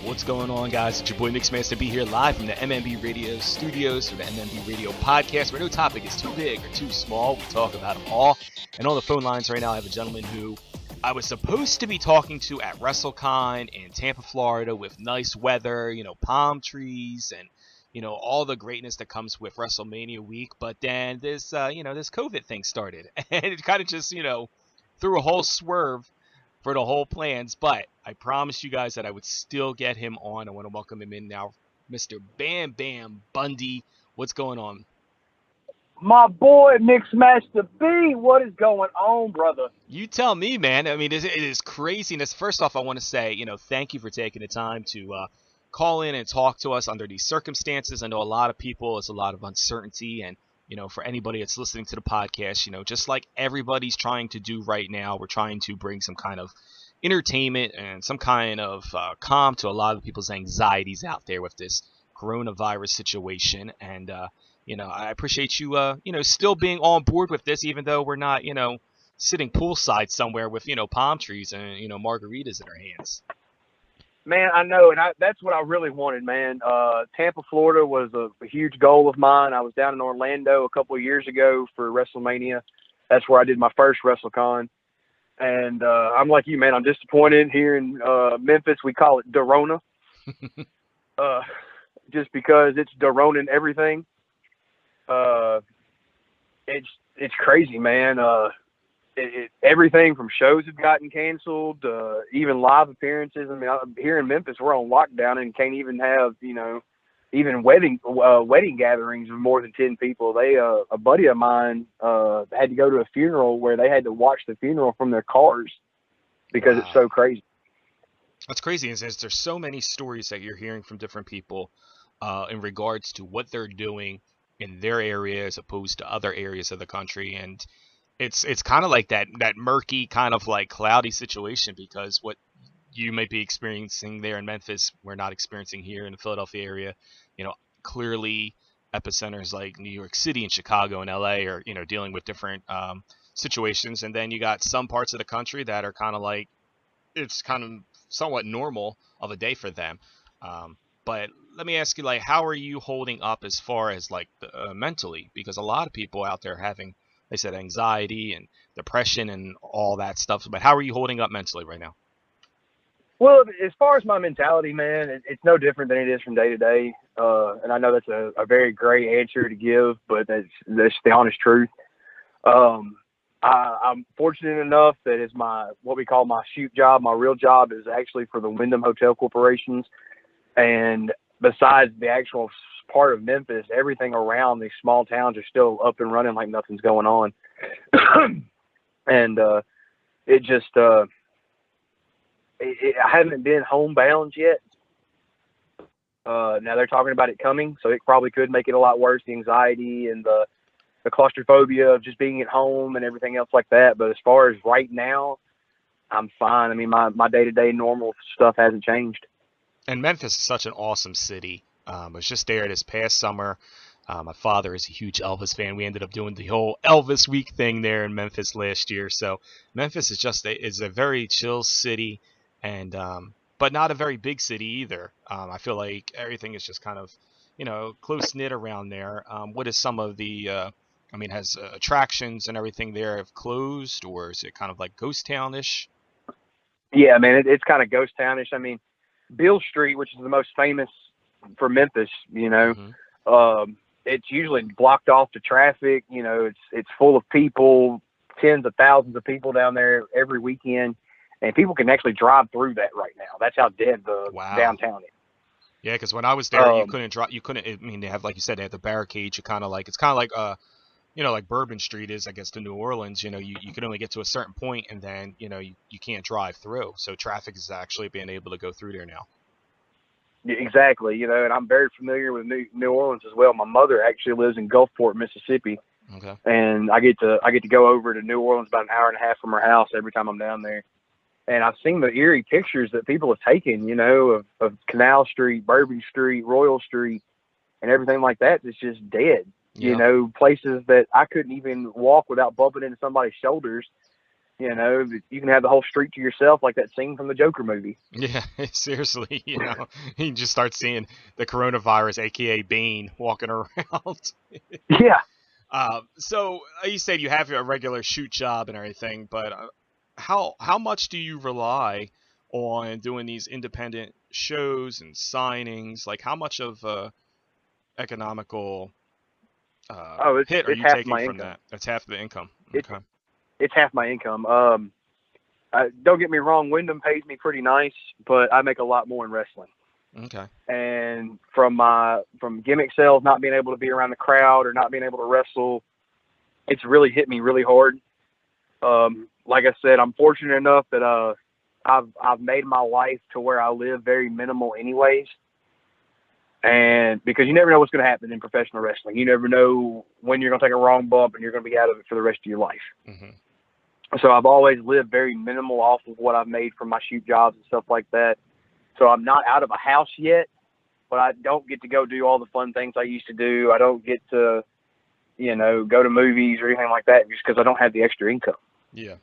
What's going on, guys? It's your boy Mixmaster B here, live from the MMB Radio studios for the MMB Radio podcast, where no topic is too big or too small. We talk about them all. And on the phone lines right now, I have a gentleman who I was supposed to be talking to at WrestleCon in Tampa, Florida, with nice weather, palm trees, and all the greatness that comes with WrestleMania week. But then this COVID thing started, and it kind of just threw a whole swerve for the whole plans. But I promised you guys that I would still get him on. I want to welcome him in now, Mr. Bam Bam Bundy. What's going on? My boy, Mixmaster B, what is going on, brother? You tell me, man. I mean, it is craziness. First off, I want to say, thank you for taking the time to call in and talk to us under these circumstances. I know a lot of people, it's a lot of uncertainty, and for anybody that's listening to the podcast, just like everybody's trying to do right now, we're trying to bring some kind of entertainment and some kind of calm to a lot of people's anxieties out there with this coronavirus situation. And, I appreciate you, still being on board with this, even though we're not, sitting poolside somewhere with, palm trees and, margaritas in our hands. Man, I know, and that's what I really wanted, man. Tampa, Florida was a huge goal of mine. I was down in Orlando a couple of years ago for WrestleMania. That's where I did my first WrestleCon. And I'm like you, man. I'm disappointed here in Memphis. We call it Dorona, just because it's Doroning everything. It's crazy, man. Everything from shows have gotten canceled, even live appearances. I mean, here in Memphis, we're on lockdown and can't even have, even wedding gatherings of more than 10 people. A buddy of mine had to go to a funeral where they had to watch the funeral from their cars because It's so crazy. That's crazy. There's so many stories that you're hearing from different people in regards to what they're doing in their area as opposed to other areas of the country. And it's kind of like that murky, kind of like cloudy situation, because what you might be experiencing there in Memphis, we're not experiencing here in the Philadelphia area. Clearly epicenters like New York City and Chicago and LA are, dealing with different situations. And then you got some parts of the country that are kind of like, it's kind of somewhat normal of a day for them. But let me ask you, like, how are you holding up as far as like mentally? Because a lot of people out there having, they said, anxiety and depression and all that stuff. But how are you holding up mentally right now? Well, as far as my mentality, man, it's no different than it is from day to day. And I know that's a very gray answer to give, but that's the honest truth. I'm fortunate enough that is what we call my shoot job. My real job is actually for the Wyndham Hotel Corporations. And besides the actual part of Memphis, everything around these small towns are still up and running like nothing's going on. And it just I haven't been homebound yet. Now they're talking about it coming, so it probably could make it a lot worse, the anxiety and the claustrophobia of just being at home and everything else like that. But as far as right now, I'm fine. I mean, my day-to-day normal stuff hasn't changed. And Memphis is such an awesome city. I was just there this past summer. My father is a huge Elvis fan. We ended up doing the whole Elvis week thing there in Memphis last year. So Memphis is a very chill city, and but not a very big city either. I feel like everything is just kind of, close knit around there. What is some of the, has attractions and everything there have closed, or is it kind of like ghost townish? Yeah, man, it's kind of ghost townish. I mean, Beale Street, which is the most famous for Memphis, it's usually blocked off to traffic. It's full of people, tens of thousands of people down there every weekend, and people can actually drive through that right now. That's how dead the downtown is. Yeah, because when I was there, you couldn't drive. You couldn't. I mean, they have, like you said, they have the barricades. It's kind of like like Bourbon Street is, I guess, to New Orleans. You can only get to a certain point, and then you can't drive through. So traffic is actually being able to go through there now. Exactly, and I'm very familiar with New Orleans as well. My mother actually lives in Gulfport, Mississippi. Okay. And I get to go over to New Orleans about an hour and a half from her house every time I'm down there. And I've seen the eerie pictures that people have taken, of Canal Street, Bourbon Street, Royal Street, and everything like that. It's just dead. Yeah. Places that I couldn't even walk without bumping into somebody's shoulders. You know, you can have the whole street to yourself, like that scene from the Joker movie. Yeah, seriously, you just start seeing the coronavirus, aka Bane, walking around. Yeah. So you said you have a regular shoot job and everything, but how much do you rely on doing these independent shows and signings? Like, how much of economical Oh, hit are it's you half taking my from income. that? That's half the income. It's Okay. it's half my income. Don't get me wrong, Wyndham pays me pretty nice, but I make a lot more in wrestling. Okay. And from gimmick sales, not being able to be around the crowd or not being able to wrestle, it's really hit me really hard. Like I said, I'm fortunate enough that I've made my life to where I live very minimal, anyways. And because you never know what's going to happen in professional wrestling, you never know when you're going to take a wrong bump and you're going to be out of it for the rest of your life. Hmm. So I've always lived very minimal off of what I've made from my shoot jobs and stuff like that. So I'm not out of a house yet, but I don't get to go do all the fun things I used to do. I don't get to, go to movies or anything like that just because I don't have the extra income. Yeah.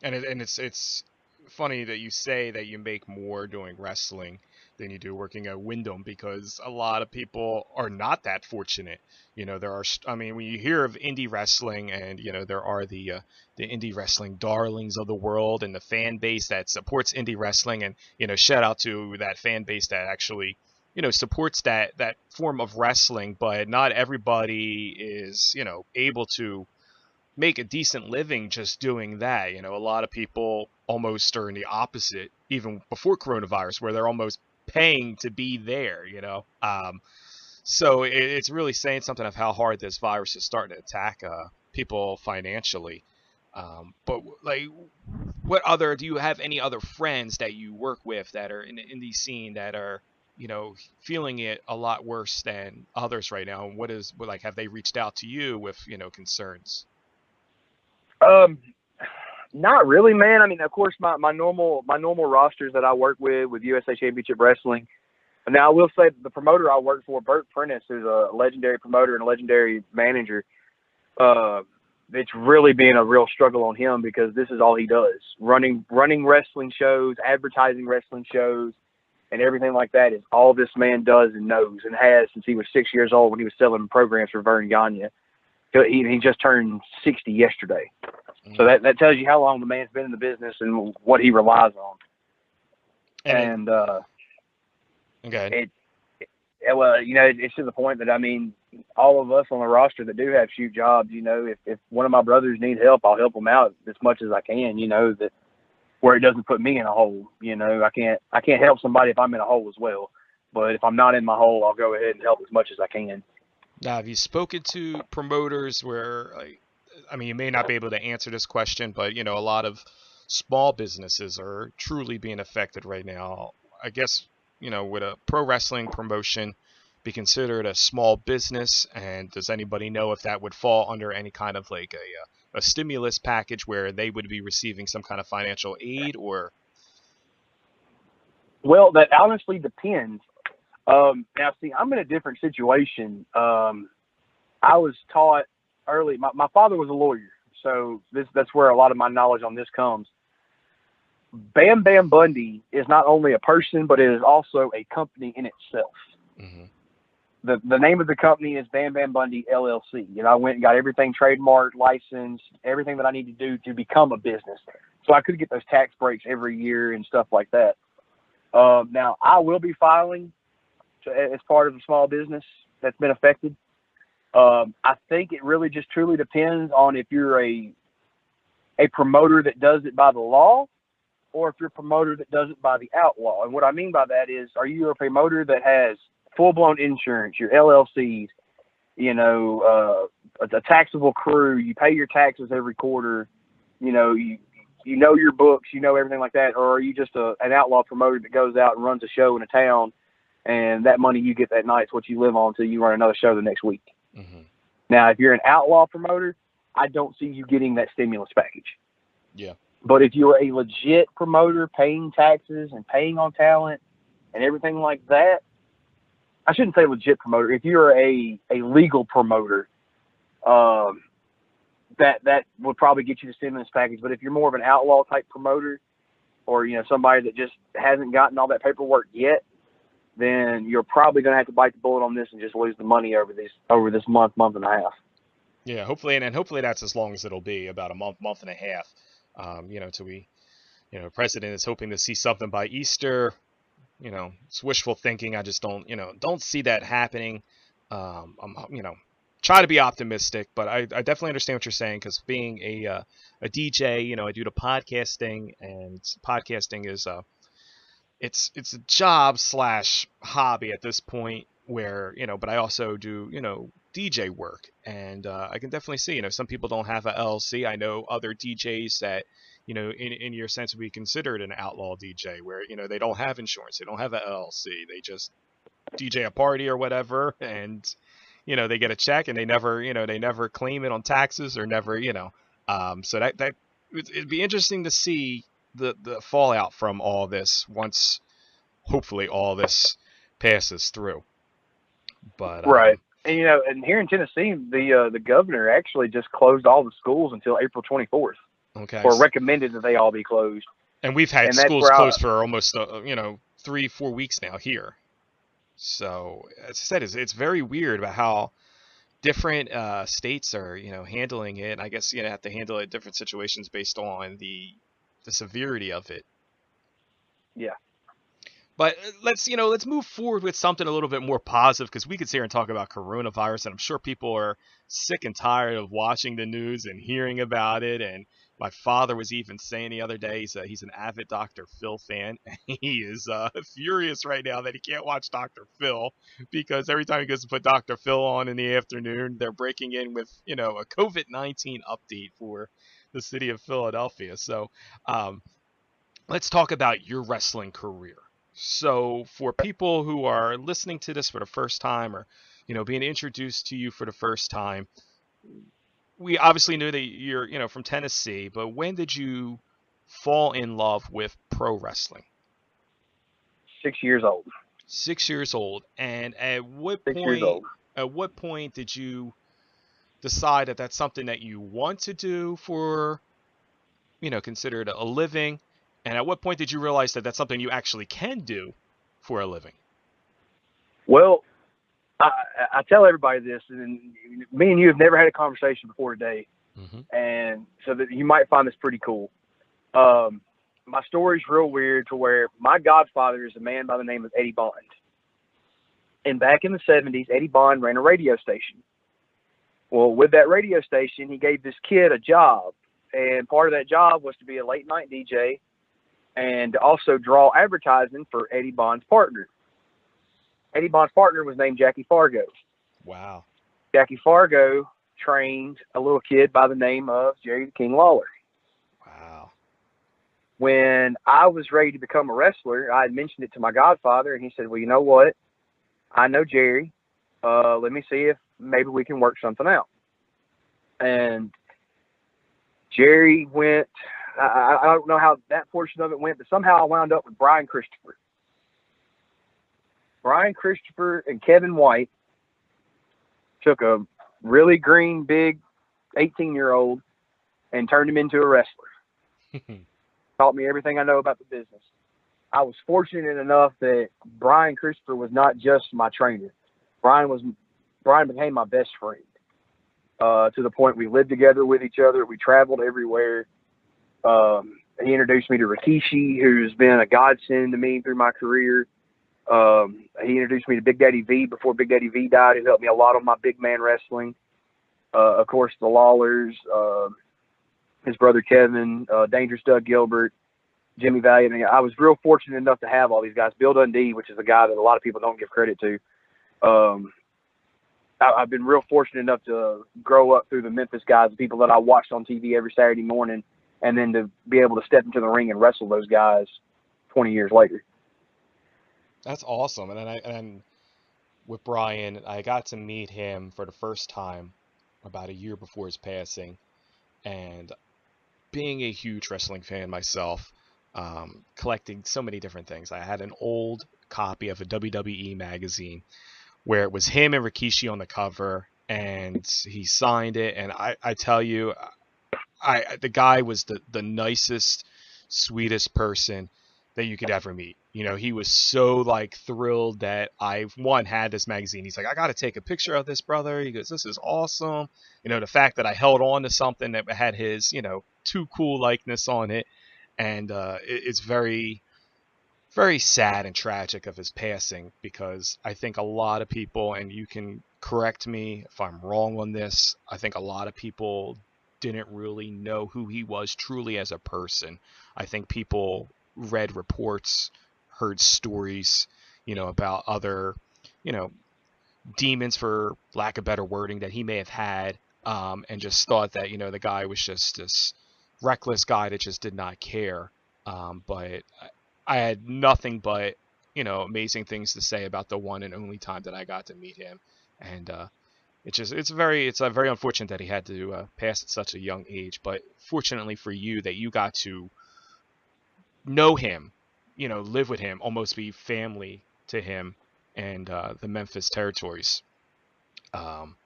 And it's funny that you say that you make more doing wrestling than you do working at Wyndham, because a lot of people are not that fortunate. There are, I mean, when you hear of indie wrestling, and there are the indie wrestling darlings of the world and the fan base that supports indie wrestling, and shout out to that fan base that actually supports that form of wrestling, but not everybody is able to make a decent living just doing that. A lot of people almost are in the opposite, even before coronavirus, where they're almost paying to be there. So it's really saying something of how hard this virus is starting to attack people financially. But like, what other do you have any other friends that you work with that are in the indie scene that are feeling it a lot worse than others right now? And like, have they reached out to you with concerns? Um, Not really, man. I mean, of course, my normal rosters that I work with USA Championship Wrestling. Now, I will say that the promoter I work for, Bert Prentice, is a legendary promoter and a legendary manager. Uh, it's really been a real struggle on him because this is all he does: running wrestling shows, advertising wrestling shows, and everything like that is all this man does and knows and has since he was 6 years old when he was selling programs for Vern Gagne. He just turned 60 yesterday. So that tells you how long the man's been in the business and what he relies on. And it, And okay. it well, it's to the point that, I mean, all of us on the roster that do have shoot jobs, if one of my brothers needs help, I'll help them out as much as I can. That where it doesn't put me in a hole. I can't help somebody if I'm in a hole as well. But if I'm not in my hole, I'll go ahead and help as much as I can. Now, have you spoken to promoters where, like, I mean, you may not be able to answer this question, but a lot of small businesses are truly being affected right now. I guess, would a pro wrestling promotion be considered a small business? And does anybody know if that would fall under any kind of like a stimulus package where they would be receiving some kind of financial aid, or? Well, that honestly depends. Now, see, I'm in a different situation. I was taught early. My father was a lawyer, so that's where a lot of my knowledge on this comes. Bam Bam Bundy is not only a person, but it is also a company in itself. Hmm. The name of the company is Bam Bam Bundy LLC. I went and got everything trademarked, licensed, everything that I need to do to become a business. So I could get those tax breaks every year and stuff like that. Now, I will be filing as part of a small business that's been affected. I think it really just truly depends on if you're a promoter that does it by the law or if you're a promoter that does it by the outlaw. And what I mean by that is, are you a promoter that has full-blown insurance, your LLCs, a taxable crew, you pay your taxes every quarter, you know your books, everything like that, or are you just an outlaw promoter that goes out and runs a show in a town, and that money you get that night is what you live on until you run another show the next week? Hmm. Now, if you're an outlaw promoter, I don't see you getting that stimulus package. Yeah. But if you're a legit promoter paying taxes and paying on talent and everything like that, I shouldn't say legit promoter. If you're a legal promoter, that would probably get you the stimulus package. But if you're more of an outlaw type promoter, or somebody that just hasn't gotten all that paperwork yet, then you're probably going to have to bite the bullet on this and just lose the money over this month and a half. Yeah, hopefully, and hopefully that's as long as it'll be, about a month and a half. Till we, president is hoping to see something by Easter. It's wishful thinking. I just don't see that happening. I'm, try to be optimistic, but I definitely understand what you're saying, because being a DJ, I do the podcasting, and podcasting is it's a job slash hobby at this point, where but I also do DJ work, and I can definitely see some people don't have a LLC. I know other DJs that in your sense would be considered an outlaw DJ, where they don't have insurance, they don't have a LLC, they just DJ a party or whatever, and they get a check, and they never claim it on taxes, or never so that it'd be interesting to see the fallout from all this, once hopefully all this passes through. But Right. And and here in Tennessee, the governor actually just closed all the schools until April 24th, okay, or recommended that they all be closed. and we've had And that's schools where closed for almost 3-4 weeks now here. So as I said, it's very weird about how different states are handling it. I guess have to handle it in different situations based on the severity of it. Yeah. But let's move forward with something a little bit more positive, because we could sit here and talk about coronavirus, and I'm sure people are sick and tired of watching the news and hearing about it. And my father was even saying the other day, he's an avid Dr. Phil fan. He is furious right now that he can't watch Dr. Phil, because every time he goes to put Dr. Phil on in the afternoon, they're breaking in with a COVID-19 update for the city of Philadelphia. So let's talk about your wrestling career. So for people who are listening to this for the first time, or being introduced to you for the first time, we obviously knew that you're from Tennessee, but when did you fall in love with pro wrestling? 6 years old. 6 years old. And at what 6 years point old. did you decide that that's something that you want to do for considered a living? And at what point did you realize that that's something you actually can do for a living? Well, I tell everybody this, and me and you have never had a conversation before today, and so that you might find this pretty cool. My story's real weird, to where my godfather is a man by the name of Eddie Bond. And back in the 70s, Eddie Bond ran a radio station. Well, with that radio station, he gave this kid a job, and part of that job was to be a late night DJ, and to also draw advertising for Eddie Bond's partner. Eddie Bond's partner was named Jackie Fargo. Wow. Jackie Fargo trained a little kid by the name of Jerry the King Lawler. Wow. When I was ready to become a wrestler, I had mentioned it to my godfather, and he said, well, you know what? I know Jerry. Let me see if maybe we can work something out. And Jerry went, I don't know how that portion of it went, but somehow I wound up with Brian Christopher. Brian Christopher and Kevin White took a really green, big 18-year-old and turned him into a wrestler. Taught me everything I know about the business. I was fortunate enough that Brian Christopher was not just my trainer. Brian became my best friend, to the point we lived together with each other. We traveled everywhere. He introduced me to Rikishi, who's been a godsend to me through my career. He introduced me to Big Daddy V before Big Daddy V died, who helped me a lot on my big man wrestling. Of course, the Lawlers, his brother Kevin, Dangerous Doug Gilbert, Jimmy Valiant. I mean, I was real fortunate enough to have all these guys. Bill Dundee, which is a guy that a lot of people don't give credit to. I've been real fortunate enough to grow up through the Memphis guys, the people that I watched on TV every Saturday morning, and then to be able to step into the ring and wrestle those guys 20 years later. That's awesome. And with Brian, I got to meet him for the first time about a year before his passing. And being a huge wrestling fan myself, collecting so many different things. I had an old copy of a WWE magazine where it was him and Rikishi on the cover, and he signed it. And I tell you, the guy was the nicest, sweetest person that you could ever meet. You know, he was so like thrilled that I one had this magazine. He's like, I got to take a picture of this, brother. He goes, this is awesome. You know, the fact that I held on to something that had his, you know, too cool likeness on it, and it's very, very sad and tragic of his passing, because I think a lot of people, and you can correct me if I'm wrong on this, I think a lot of people didn't really know who he was truly as a person. I think people read reports, heard stories, you know, about other, you know, demons, for lack of better wording, that he may have had, and just thought that, you know, the guy was just this reckless guy that just did not care. But I had nothing but, you know, amazing things to say about the one and only time that I got to meet him. And it's very unfortunate that he had to pass at such a young age. But fortunately for you, that you got to know him, you know, live with him, almost be family to him, and the Memphis territories. Um,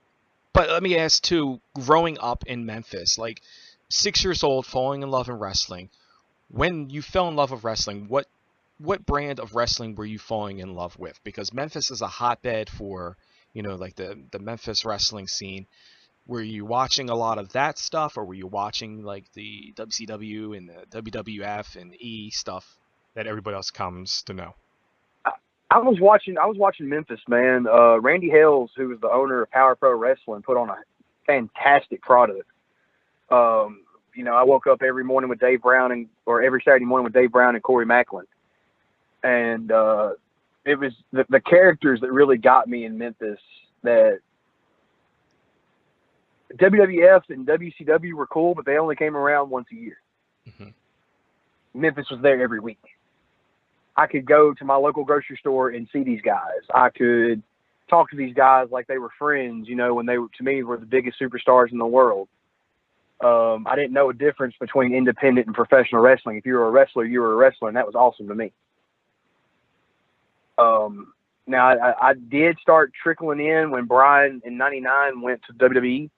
but let me ask too, growing up in Memphis, like 6 years old, falling in love in wrestling. When you fell in love with wrestling, what brand of wrestling were you falling in love with? Because Memphis is a hotbed for, you know, like the Memphis wrestling scene. Were you watching a lot of that stuff, or were you watching like the WCW and the WWF and E stuff that everybody else comes to know? I, I was watching Memphis, man. Randy Hales, who was the owner of Power Pro Wrestling, put on a fantastic product. You know, I woke up every morning with Dave Brown, or every Saturday morning with Dave Brown and Corey Macklin. And it was the characters that really got me in Memphis. That WWF and WCW were cool, but they only came around once a year. Mm-hmm. Memphis was there every week. I could go to my local grocery store and see these guys. I could talk to these guys like they were friends, you know, when they were, to me, were the biggest superstars in the world. I didn't know a difference between independent and professional wrestling. If you were a wrestler, you were a wrestler, and that was awesome to me. Now, I did start trickling in when Brian in '99 went to WWE.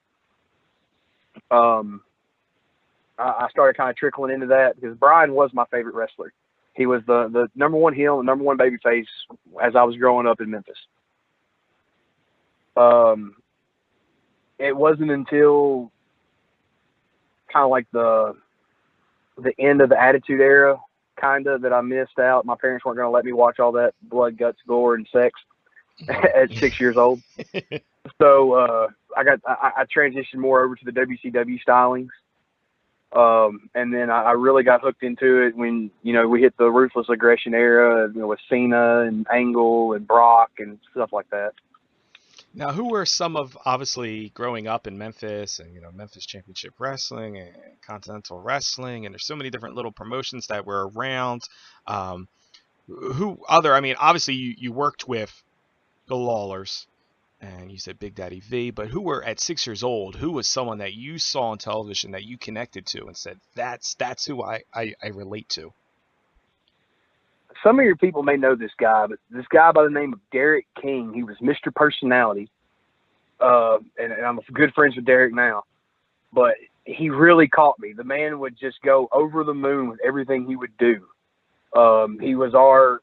I started kind of trickling into that because Brian was my favorite wrestler. He was the number one heel and number one babyface as I was growing up in Memphis. It wasn't until kind of like the end of the Attitude Era, kind of, that I missed out. My parents weren't going to let me watch all that blood, guts, gore, and sex at 6 years old. So I transitioned more over to the WCW stylings. And then I really got hooked into it when, you know, we hit the Ruthless Aggression era, you know, with Cena and Angle and Brock and stuff like that. Now, who were some of, obviously, growing up in Memphis, and, you know, Memphis Championship Wrestling and Continental Wrestling, and there's so many different little promotions that were around. Um, I mean, obviously you worked with the Lawlers, and you said Big Daddy V, but who were, at 6 years old, who was someone that you saw on television that you connected to and said, that's who I relate to? Some of your people may know this guy, but this guy by the name of Derek King, he was Mr. Personality. And I'm good friends with Derek now, but he really caught me. The man would just go over the moon with everything he would do. He was our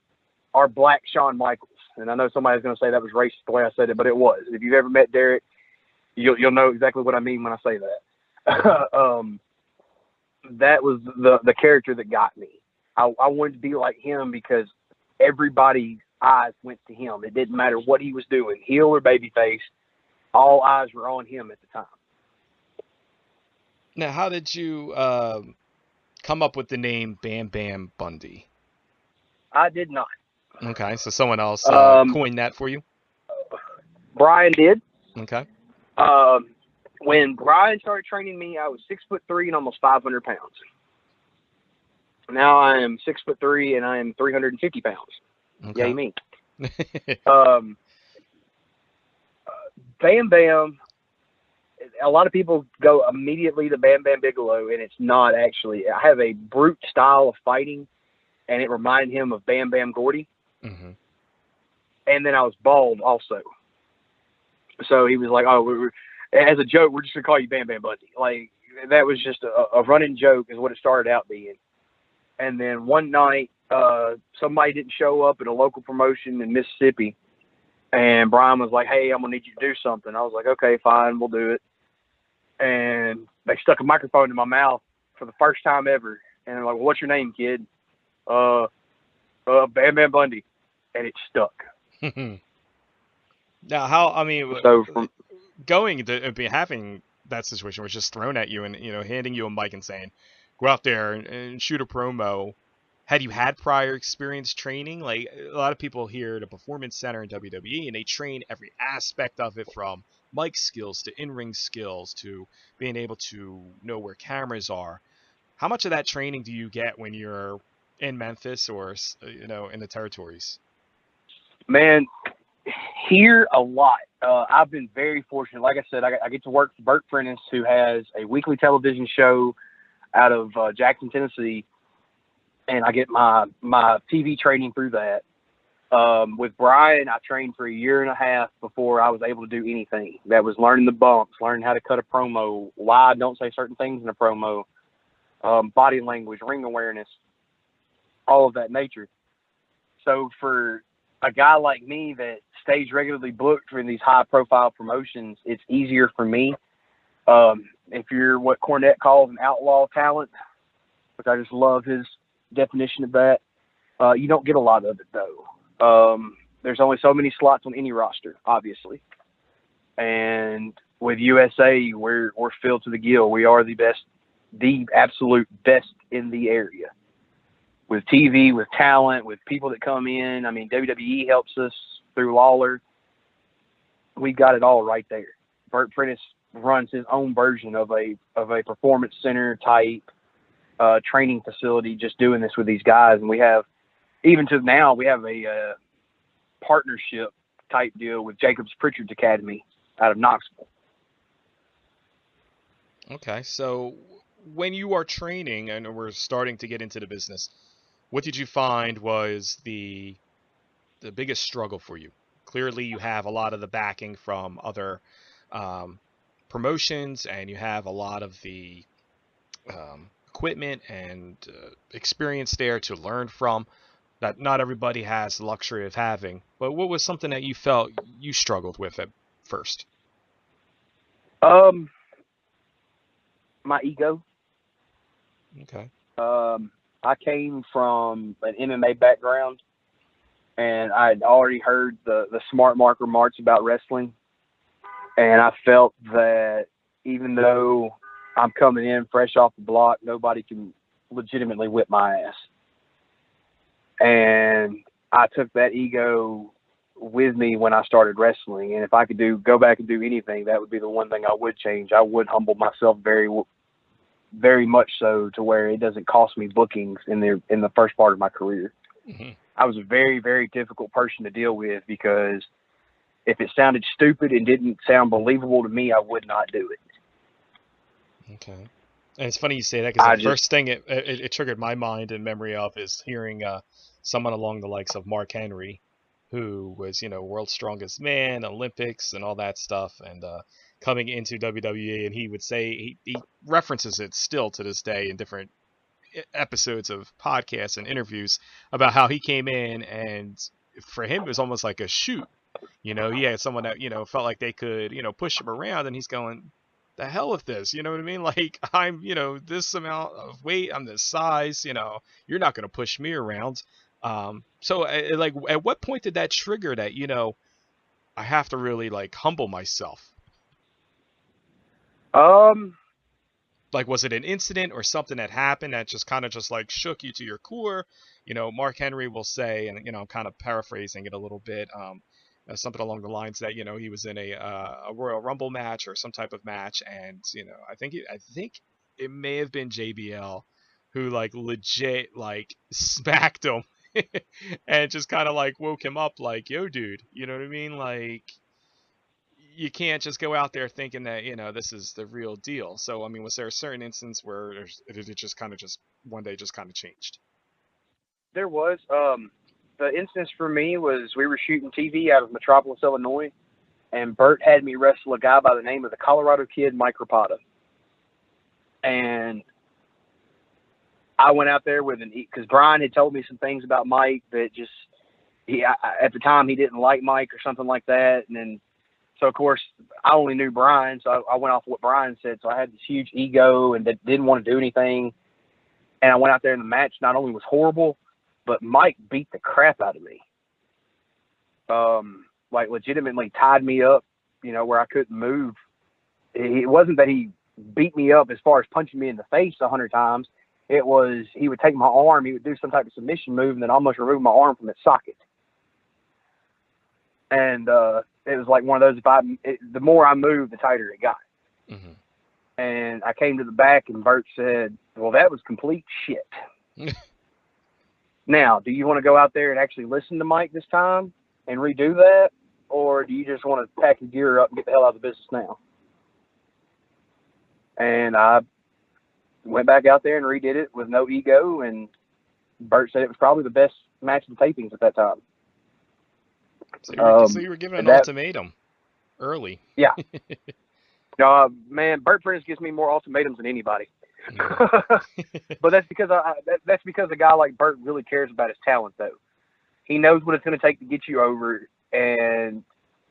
black Shawn Michaels. And I know somebody's going to say that was racist the way I said it, but it was. If you've ever met Derek, you'll know exactly what I mean when I say that. That was the character that got me. I wanted to be like him because everybody's eyes went to him. It didn't matter what he was doing, heel or babyface. All eyes were on him at the time. Now, how did you come up with the name Bam Bam Bundy? I did not. Okay, so someone else coined that for you? Brian did. Okay. When Brian started training me, I was 6'3" and almost 500 pounds. Now I am 6'3" and I am 350 pounds. Okay. Yay me. Bam Bam. A lot of people go immediately to Bam Bam Bigelow, and it's not actually. I have a brute style of fighting, and it reminded him of Bam Bam Gordy. Mm-hmm. And then I was bald also. So he was like, "Oh, as a joke, we're just gonna call you Bam Bam Bundy." Like that was just a running joke, is what it started out being. And then one night, somebody didn't show up at a local promotion in Mississippi, and Brian was like, "Hey, I'm gonna need you to do something." I was like, "Okay, fine, we'll do it." And they stuck a microphone in my mouth for the first time ever, and they're like, "Well, what's your name, kid?" Uh, Bam Bam Bundy, and it stuck. Now, how, I mean, So from going to be having that situation was just thrown at you and, handing you a mic and saying, go out there and shoot a promo. Had you had prior experience training? Like a lot of people here at a performance center in WWE, and they train every aspect of it from mic skills to in-ring skills to being able to know where cameras are. How much of that training do you get when you're in Memphis or in the territories? man, here a lot. I've been very fortunate. Like I said, I get to work for Burt Prentice, who has a weekly television show out of Jackson, Tennessee, and I get my TV training through that. With Brian, I trained for a year and a half before I was able to do anything. That was learning the bumps, learning how to cut a promo, why I don't say certain things in a promo, body language, ring awareness, all of that nature. So for a guy like me that stays regularly booked for these high profile promotions, it's easier for me. If you're what Cornette calls an outlaw talent, which I just love his definition of that, you don't get a lot of it though. There's only so many slots on any roster, obviously. And with USA, we're filled to the gill. We are the best, the absolute best in the area. With TV, with talent, with people that come in. I mean, WWE helps us through Lawler. We've got it all right there. Burt Prentice runs his own version of a performance center type training facility, just doing this with these guys. And we have, even to now, we have a partnership type deal with Jacobs Pritchard's Academy out of Knoxville. Okay, so when you are training and we're starting to get into the business, what did you find was the biggest struggle for you? Clearly, you have a lot of the backing from other um, promotions, and you have a lot of the equipment and experience there to learn from that not everybody has the luxury of having. But what was something that you felt you struggled with at first? Um, my ego. Okay. I came from an MMA background, and I had already heard the smart mark remarks about wrestling, and I felt that even though I'm coming in fresh off the block, nobody can legitimately whip my ass. And I took that ego with me when I started wrestling. And if I could go back and do anything, that would be the one thing I would change. I would humble myself very much so to where it doesn't cost me bookings in the first part of my career. Hmm. I was a very, very difficult person to deal with because if it sounded stupid and didn't sound believable to me, I would not do it. Okay. And it's funny you say that because the I just, first thing it triggered my mind and memory of is hearing someone along the likes of Mark Henry, who was world's strongest man, Olympics, and all that stuff, and coming into WWE, and he would say he references it still to this day in different episodes of podcasts and interviews about how he came in and for him it was almost like a shoot. He had someone that felt like they could push him around, and he's going, the hell with this, you know what I mean? Like, I'm this amount of weight, I'm this size, you're not going to push me around. So like at what point did that trigger that I have to really like humble myself? um, Like, was it an incident or something that happened that just kind of just like shook you to your core? Mark Henry will say, and I'm kind of paraphrasing it a little bit, something along the lines that he was in a Royal Rumble match or some type of match, and I think it may have been JBL who like legit like smacked him and just kind of like woke him up like, yo dude, you know what I mean? Like, you can't just go out there thinking that this is the real deal. So I mean, was there a certain instance where it just kind of just one day just kind of changed? there was. The instance for me was we were shooting TV out of Metropolis, Illinois, and Bert had me wrestle a guy by the name of the Colorado Kid, Mike Rapata. And I went out there with because Brian had told me some things about Mike that just, at the time he didn't like Mike or something like that. And then, so of course, I only knew Brian, so I went off what Brian said. So I had this huge ego and that didn't want to do anything. And I went out there and the match not only was horrible, but Mike beat the crap out of me. Like legitimately tied me up, where I couldn't move. It wasn't that he beat me up as far as punching me in the face 100 times. It was he would take my arm, he would do some type of submission move, and then almost remove my arm from its socket. And it was like one of those, the more I moved, the tighter it got. Mm-hmm. And I came to the back, and Bert said, well, that was complete shit. Now, do you want to go out there and actually listen to Mike this time and redo that? Or do you just want to pack your gear up and get the hell out of the business now? And I went back out there and redid it with no ego, and Bert said it was probably the best match of the tapings at that time. So you were given an ultimatum early. Yeah. Man, Bert Prentice gives me more ultimatums than anybody. Yeah. But that's because a guy like Bert really cares about his talent, though. He knows what it's going to take to get you over. And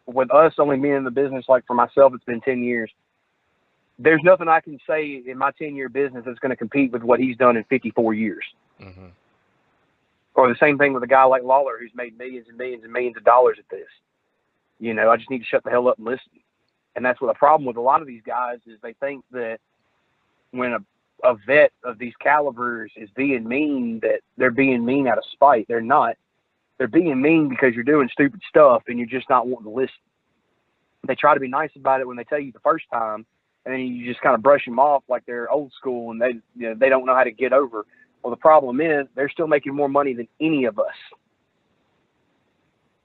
with us only being in the business, like for myself, it's been 10 years. There's nothing I can say in my 10-year business that's going to compete with what he's done in 54 years. Mm-hmm. Or the same thing with a guy like Lawler, who's made millions and millions and millions of dollars at this. I just need to shut the hell up and listen. And that's what the problem with a lot of these guys is they think that when a vet of these calibers is being mean, that they're being mean out of spite. They're not. They're being mean because you're doing stupid stuff and you're just not wanting to listen. They try to be nice about it when they tell you the first time, and then you just kind of brush them off like they're old school and they don't know how to get over. Well, the problem is they're still making more money than any of us.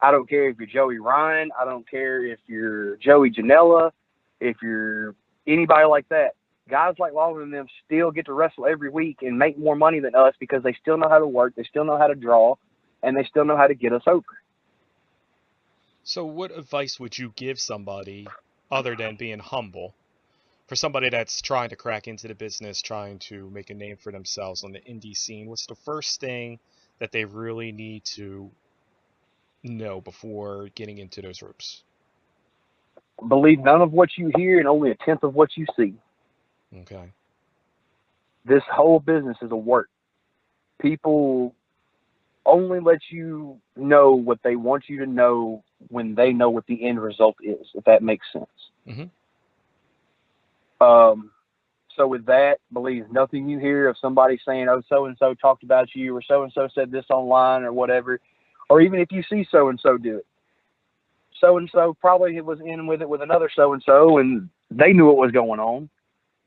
I don't care if you're Joey Ryan. I don't care if you're Joey Janela, if you're anybody like that. Guys like Lawler and them still get to wrestle every week and make more money than us because they still know how to work, they still know how to draw, and they still know how to get us over. So what advice would you give somebody other than being humble for somebody that's trying to crack into the business, trying to make a name for themselves on the indie scene? What's the first thing that they really need to know before getting into those ropes? Believe none of what you hear and only a tenth of what you see. Okay. This whole business is a work. People only let you know what they want you to know when they know what the end result is, if that makes sense. Mm-hmm. So with that, believe nothing you hear of somebody saying, oh, so-and-so talked about you, or so-and-so said this online, or whatever. Or even if you see so-and-so do it. So-and-so probably was in with it with another so-and-so, and they knew what was going on,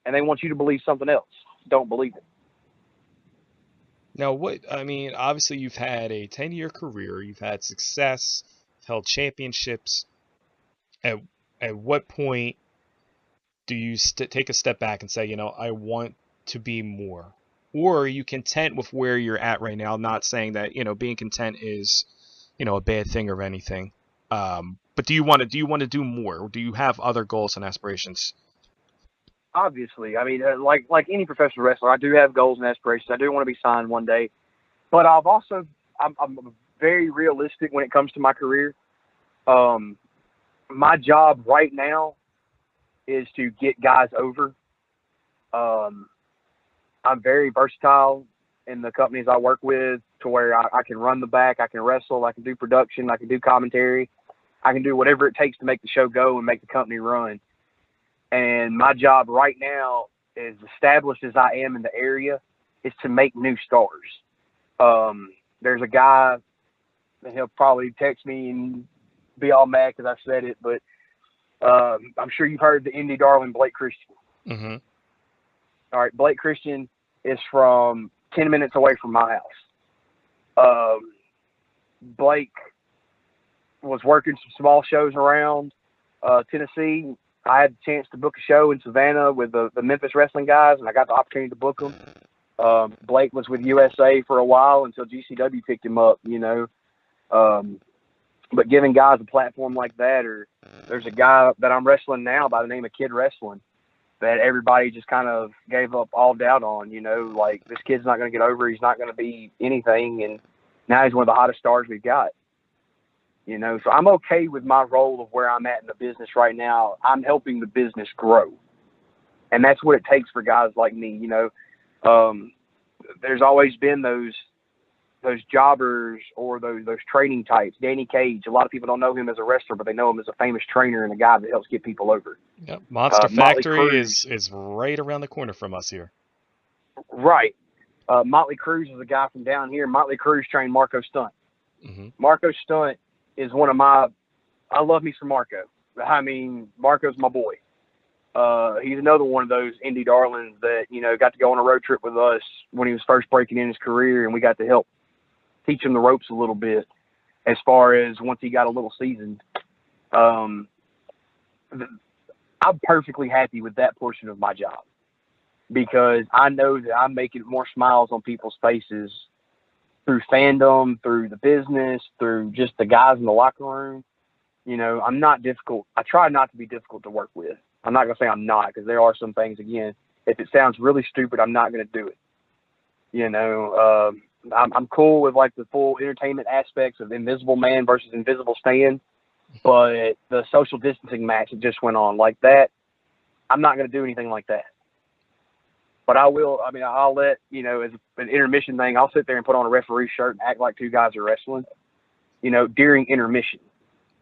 and they want you to believe something else. Don't believe it. Now, obviously you've had a 10-year career, you've had success, you've held championships. At, at what point do you take a step back and say, I want to be more? Or are you content with where you're at right now? I'm not saying that, being content is, a bad thing or anything. But do you want to do more? Or do you have other goals and aspirations? Obviously. I mean, like any professional wrestler, I do have goals and aspirations. I do want to be signed one day. But I'm very realistic when it comes to my career. My job right now is to get guys over. I'm very versatile in the companies I work with to where I can run the back, I can wrestle, I can do production, I can do commentary, I can do whatever it takes to make the show go and make the company run. And my job right now, as established as I am in the area, is to make new stars. There's a guy, and he'll probably text me and be all mad because I said it, but I'm sure you've heard the indie darling Blake Christian. Mm-hmm. All right, Blake Christian is from 10 minutes away from my house. Blake was working some small shows around Tennessee. I had the chance to book a show in Savannah with the Memphis wrestling guys, and I got the opportunity to book them. Blake was with USA for a while until GCW picked him up, But giving guys a platform like that, or there's a guy that I'm wrestling now by the name of Kid Wrestling that everybody just kind of gave up all doubt on. Like this kid's not going to get over. He's not going to be anything, and now he's one of the hottest stars we've got. So I'm okay with my role of where I'm at in the business right now. I'm helping the business grow, and that's what it takes for guys like me. There's always been those jobbers or those training types. Danny Cage. A lot of people don't know him as a wrestler, but they know him as a famous trainer and a guy that helps get people over. Yep. Monster Motley Factory Cruz, is right around the corner from us here. right. Motley Cruz is a guy from down here. Motley Cruz trained Marco Stunt. Hmm. Marco Stunt is one of my. I love me some Marco. I mean, Marco's my boy. He's another one of those indie darlings that got to go on a road trip with us when he was first breaking in his career, and we got to help teach him the ropes a little bit as far as once he got a little seasoned. I'm perfectly happy with that portion of my job because I know that I'm making more smiles on people's faces through fandom, through the business, through just the guys in the locker room. I'm not difficult. I try not to be difficult to work with. I'm not going to say I'm not, because there are some things, again, if it sounds really stupid, I'm not going to do it. I'm cool with like the full entertainment aspects of Invisible Man versus Invisible Stan, but the social distancing match that just went on like that, I'm not going to do anything like that. But I will. I mean, I'll let as an intermission thing, I'll sit there and put on a referee shirt and act like two guys are wrestling. During intermission,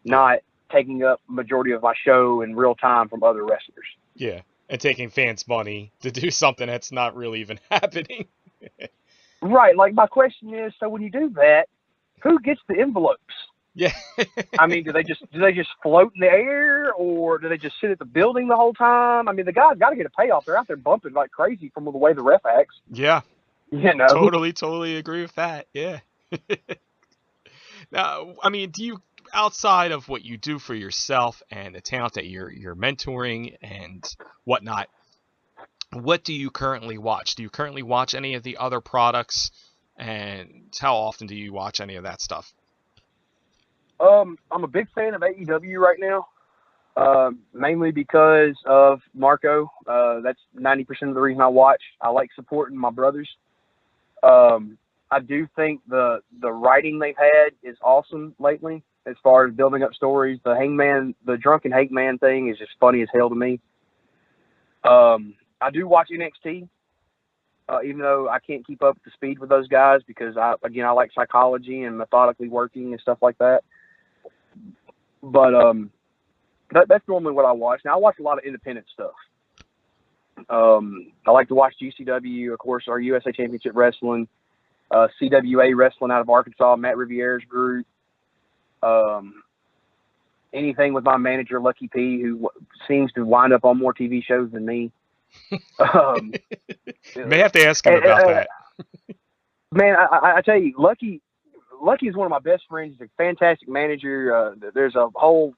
not taking up majority of my show in real time from other wrestlers. Yeah, and taking fans' money to do something that's not really even happening. Right. Like my question is, so when you do that, who gets the envelopes? Yeah. I mean, do they just float in the air, or do they just sit at the building the whole time? I mean, the guys got to get a payoff. They're out there bumping like crazy from the way the ref acts. Yeah. Totally agree with that. Yeah. Now, I mean, do you, outside of what you do for yourself and the talent that you're mentoring and whatnot, what do you currently watch? Do you currently watch any of the other products, and how often do you watch any of that stuff? I'm a big fan of AEW right now, mainly because of Marco. That's 90% of the reason I watch. I like supporting my brothers. I do think the writing they've had is awesome lately as far as building up stories. The drunken Hangman thing is just funny as hell to me. I do watch NXT, even though I can't keep up to speed with those guys because I like psychology and methodically working and stuff like that. But that's normally what I watch. Now I watch a lot of independent stuff. I like to watch GCW, of course, our USA Championship Wrestling, CWA Wrestling out of Arkansas, Matt Riviera's group. Anything with my manager, Lucky P, who seems to wind up on more TV shows than me. May have to ask him about that. Man, I tell you, Lucky is one of my best friends. He's a fantastic manager. There's a whole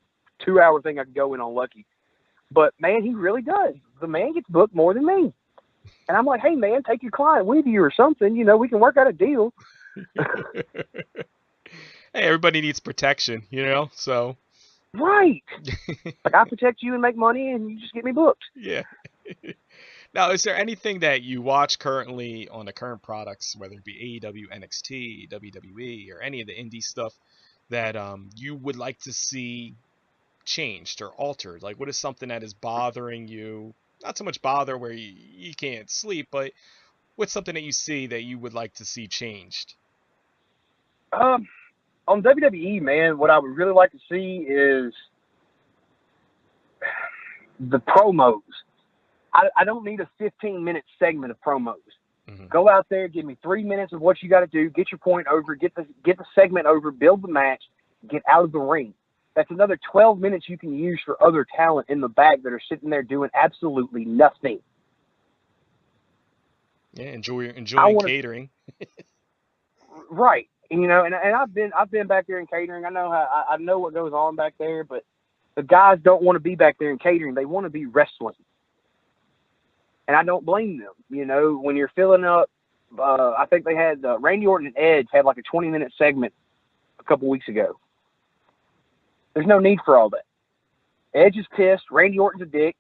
2-hour thing I could go in on Lucky. But, man, he really does. The man gets booked more than me. And I'm like, hey, man, take your client with you or something. We can work out a deal. Hey, everybody needs protection, so. Right. Like, I protect you and make money, and you just get me booked. Yeah. Now, is there anything that you watch currently on the current products, whether it be AEW, NXT, WWE, or any of the indie stuff, that you would like to see changed or altered? Like, what is something that is bothering you? Not so much bother where you can't sleep, but what's something that you see that you would like to see changed? On WWE, man, what I would really like to see is the promos. I don't need a 15-minute segment of promos. Mm-hmm. Go out there, give me 3 minutes of what you got to do, get your point over, get the segment over, build the match, get out of the ring. That's another 12 minutes you can use for other talent in the back that are sitting there doing absolutely nothing. Yeah, enjoying catering. Right. And I've been back there in catering. I know what goes on back there, but the guys don't want to be back there in catering. They want to be wrestling. And I don't blame them. When you're filling up, I think they had Randy Orton and Edge had like a 20-minute segment a couple weeks ago. There's no need for all that. Edge is pissed. Randy Orton's a dick.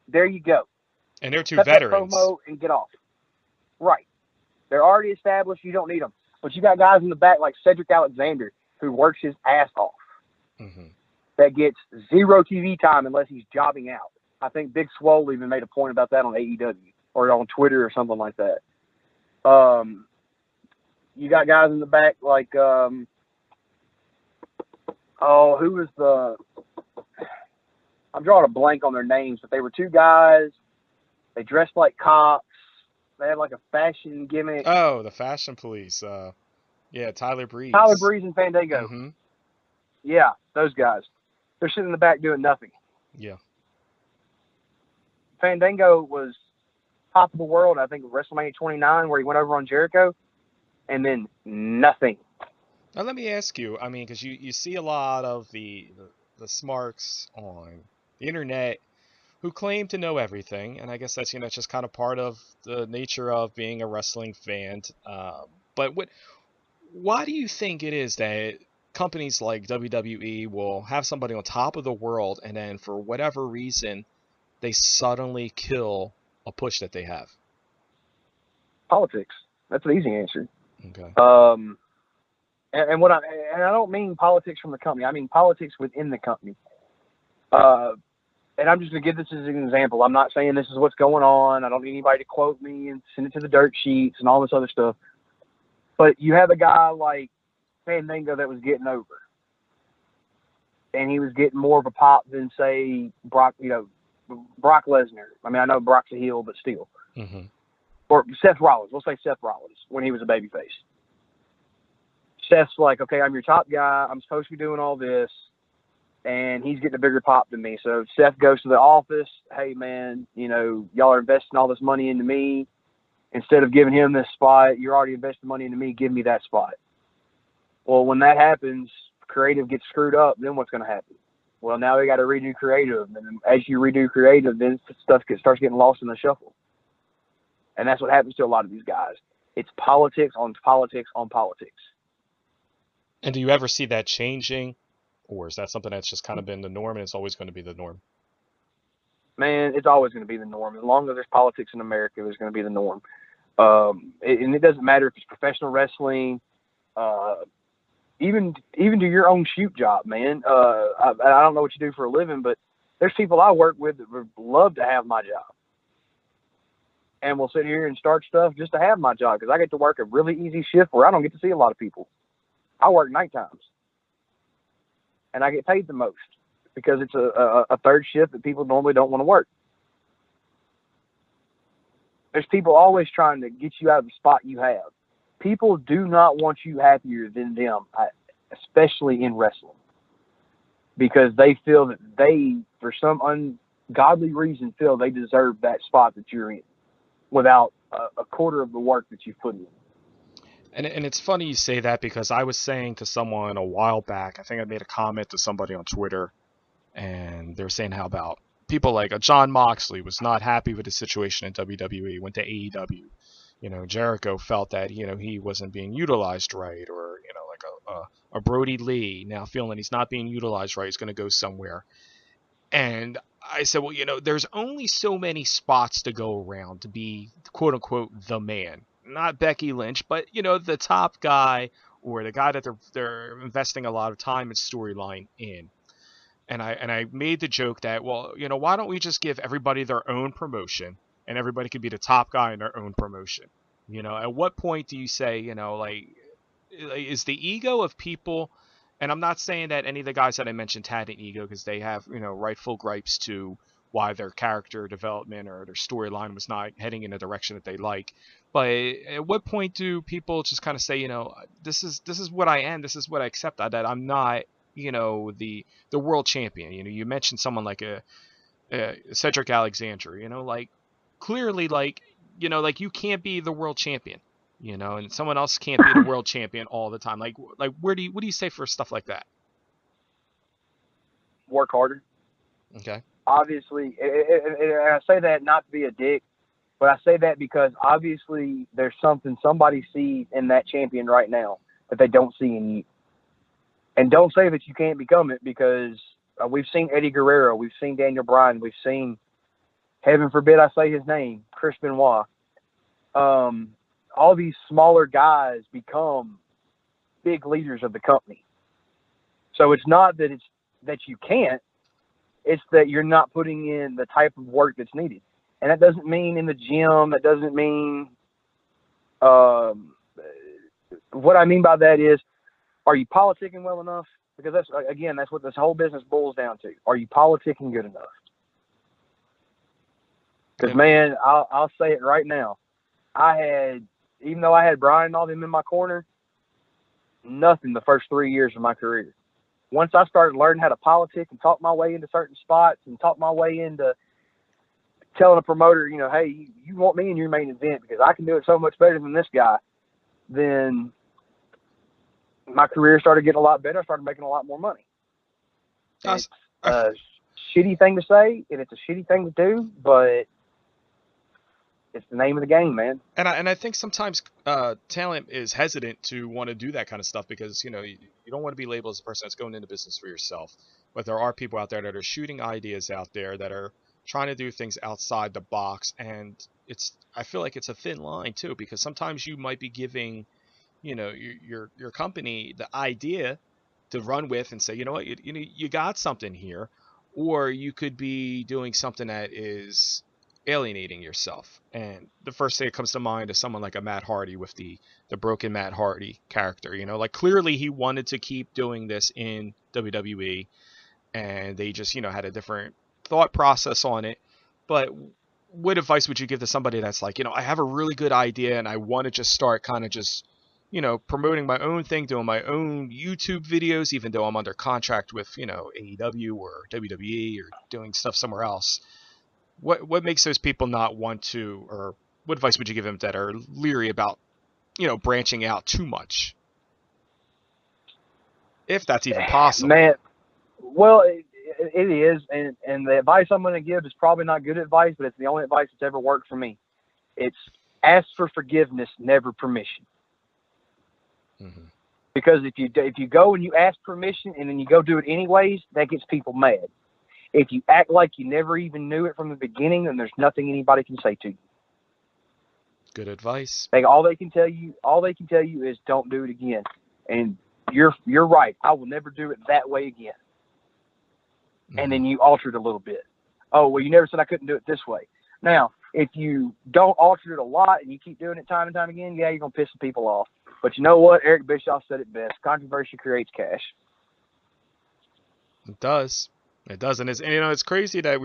There you go. And they're two Cut that veterans. promo and get off. Right. They're already established. You don't need them. But you got guys in the back like Cedric Alexander who works his ass off. Mm-hmm. That gets zero TV time unless he's jobbing out. I think Big Swole even made a point about that on AEW or on Twitter or something like that. You got guys in the back like, who was the? I'm drawing a blank on their names, but they were two guys. They dressed like cops. They had like a fashion gimmick. Oh, the Fashion Police. Yeah, Tyler Breeze. Tyler Breeze and Fandango. Mm-hmm. Yeah, those guys. They're sitting in the back doing nothing. Yeah. Fandango was top of the world, I think, WrestleMania 29, where he went over on Jericho, and then nothing. Now let me ask you, I mean, because you see a lot of the smarks on the internet who claim to know everything, and I guess that's just kind of part of the nature of being a wrestling fan. But why do you think it is that companies like WWE will have somebody on top of the world, and then for whatever reason they suddenly kill a push that they have? Politics. That's an easy answer. Okay. And I don't mean politics from the company. I mean politics within the company. And I'm just going to give this as an example. I'm not saying this is what's going on. I don't need anybody to quote me and send it to the dirt sheets and all this other stuff. But you have a guy like Fandango that was getting over. And he was getting more of a pop than, say, Brock Lesnar. I mean, I know Brock's a heel, but still. Mm-hmm. Or Seth Rollins. We'll say Seth Rollins when he was a babyface. Seth's like, okay, I'm your top guy. I'm supposed to be doing all this. And he's getting a bigger pop than me. So Seth goes to the office. Hey, man, y'all are investing all this money into me. Instead of giving him this spot, you're already investing money into me. Give me that spot. Well, when that happens, creative gets screwed up. Then what's going to happen? Well, now we got to redo creative. And as you redo creative, then stuff starts getting lost in the shuffle. And that's what happens to a lot of these guys. It's politics on politics on politics. And do you ever see that changing? Or is that something that's just kind of been the norm and it's always going to be the norm? Man, it's always going to be the norm. As long as there's politics in America, there's going to be the norm. And it doesn't matter if it's professional wrestling, even to your own shoot job, man. I don't know what you do for a living, but there's people I work with that would love to have my job. And we'll sit here and start stuff just to have my job because I get to work a really easy shift where I don't get to see a lot of people. I work night times. And I get paid the most because it's a third shift that people normally don't want to work. There's people always trying to get you out of the spot you have. People do not want you happier than them, especially in wrestling, because they feel that they, for some ungodly reason, feel they deserve that spot that you're in without a quarter of the work that you've put in. And it's funny you say that because I was saying to someone a while back, I think I made a comment to somebody on Twitter, and they were saying how about people like John Moxley was not happy with his situation in WWE, went to AEW. Jericho felt that, he wasn't being utilized right, or, like a Brody Lee now feeling he's not being utilized right, he's going to go somewhere. And I said, well, there's only so many spots to go around to be, quote unquote, the man. Not Becky Lynch, but the top guy or the guy that they're investing a lot of time and storyline in. And I made the joke that, well, why don't we just give everybody their own promotion and everybody could be the top guy in their own promotion? At what point do you say, like is the ego of people, and I'm not saying that any of the guys that I mentioned had an ego because they have, rightful gripes to why their character development or their storyline was not heading in a direction that they like. But at what point do people just kind of say, this is what I am, this is what I accept, that I'm not, the world champion. You mentioned someone like a Cedric Alexander, like clearly, like, like you can't be the world champion, and someone else can't be the world champion all the time. Like what do you say for stuff like that? Work harder. Okay. Obviously, and I say that not to be a dick, but I say that because obviously there's something somebody sees in that champion right now that they don't see in you. And don't say that you can't become it, because we've seen Eddie Guerrero, we've seen Daniel Bryan, we've seen, heaven forbid I say his name, Chris Benoit. All these smaller guys become big leaders of the company. So it's not that you can't, it's that you're not putting in the type of work that's needed. And that doesn't mean in the gym. That doesn't mean, what I mean by that is, are you politicking well enough? Because that's what this whole business boils down to. Are you politicking good enough? Because, man, I'll say it right now. Even though I had Brian and all them in my corner, nothing the first 3 years of my career. Once I started learning how to politic and talk my way into certain spots and talk my way into telling a promoter, hey, you want me in your main event because I can do it so much better than this guy, then my career started getting a lot better. I started making a lot more money. It's a shitty thing to say, and it's a shitty thing to do, but it's the name of the game, man. And I think sometimes talent is hesitant to want to do that kind of stuff because, you don't want to be labeled as a person that's going into business for yourself. But there are people out there that are shooting ideas out there that are trying to do things outside the box. And I feel like it's a thin line too, because sometimes you might be giving, your company the idea to run with and say, you know what, you got something here, or you could be doing something that is alienating yourself. And the first thing that comes to mind is someone like a Matt Hardy with the broken Matt Hardy character. Like clearly he wanted to keep doing this in WWE, and they just had a different thought process on it. But what advice would you give to somebody that's like, I have a really good idea and I want to just start kind of just promoting my own thing, doing my own YouTube videos, even though I'm under contract with AEW or WWE or doing stuff somewhere else? What makes those people not want to, or what advice would you give them that are leery about, branching out too much? If that's even possible. Man, well, it is. And the advice I'm going to give is probably not good advice, but it's the only advice that's ever worked for me. It's ask for forgiveness, never permission. Mm-hmm. Because if you go and you ask permission and then you go do it anyways, that gets people mad. If you act like you never even knew it from the beginning, then there's nothing anybody can say to you. Good advice. All they can tell you is don't do it again. And you're right. I will never do it that way again. Mm-hmm. And then you alter it a little bit. Oh, well, you never said I couldn't do it this way. Now, if you don't alter it a lot and you keep doing it time and time again, yeah, you're going to piss some people off. But you know what? Eric Bischoff said it best. Controversy creates cash. It does. It does. And it's crazy that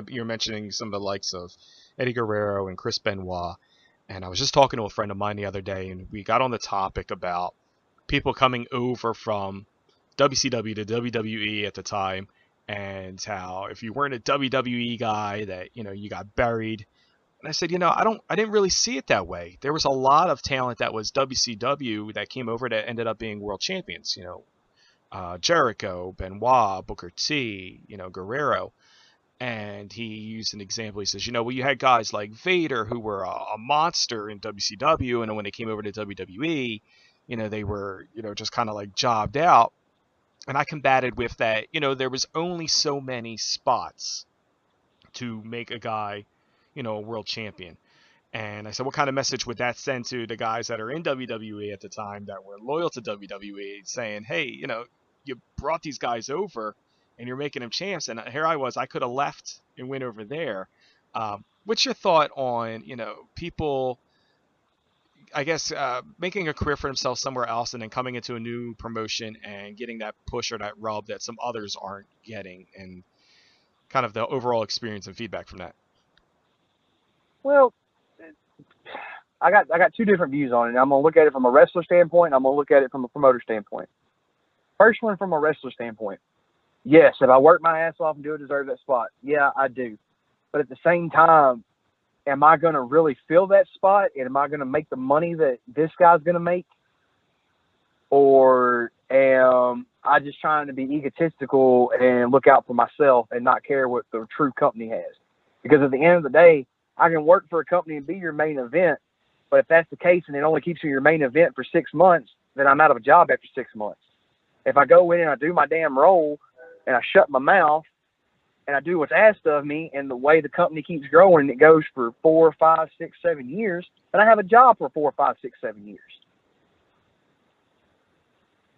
you're mentioning some of the likes of Eddie Guerrero and Chris Benoit. And I was just talking to a friend of mine the other day, and we got on the topic about people coming over from WCW to WWE at the time, and how if you weren't a WWE guy that, you got buried. And I said, I didn't really see it that way. There was a lot of talent that was WCW that came over that ended up being world champions, Jericho, Benoit, Booker T, Guerrero. And he used an example. He says, you had guys like Vader who were a monster in WCW, and when they came over to WWE, they were, just kind of like jobbed out. And I combated with that, there was only so many spots to make a guy, a world champion. And I said, what kind of message would that send to the guys that are in WWE at the time that were loyal to WWE, saying, hey, you brought these guys over and you're making them champs. And here I could have left and went over there. What's your thought on, people, I guess, making a career for themselves somewhere else and then coming into a new promotion and getting that push or that rub that some others aren't getting, and kind of the overall experience and feedback from that? Well, I got two different views on it. I'm going to look at it from a wrestler standpoint, and I'm going to look at it from a promoter standpoint. First one, from a wrestler standpoint. Yes, if I work my ass off and do deserve that spot, yeah, I do. But at the same time, am I going to really fill that spot? And am I going to make the money that this guy's going to make? Or am I just trying to be egotistical and look out for myself and not care what the true company has? Because at the end of the day, I can work for a company and be your main event, but if that's the case and it only keeps you your main event for 6 months, then I'm out of a job after 6 months. If I go in and I do my damn role and I shut my mouth and I do what's asked of me, and the way the company keeps growing, and it goes for 4, 5, 6, 7 years, then I have a job for 4, 5, 6, 7 years.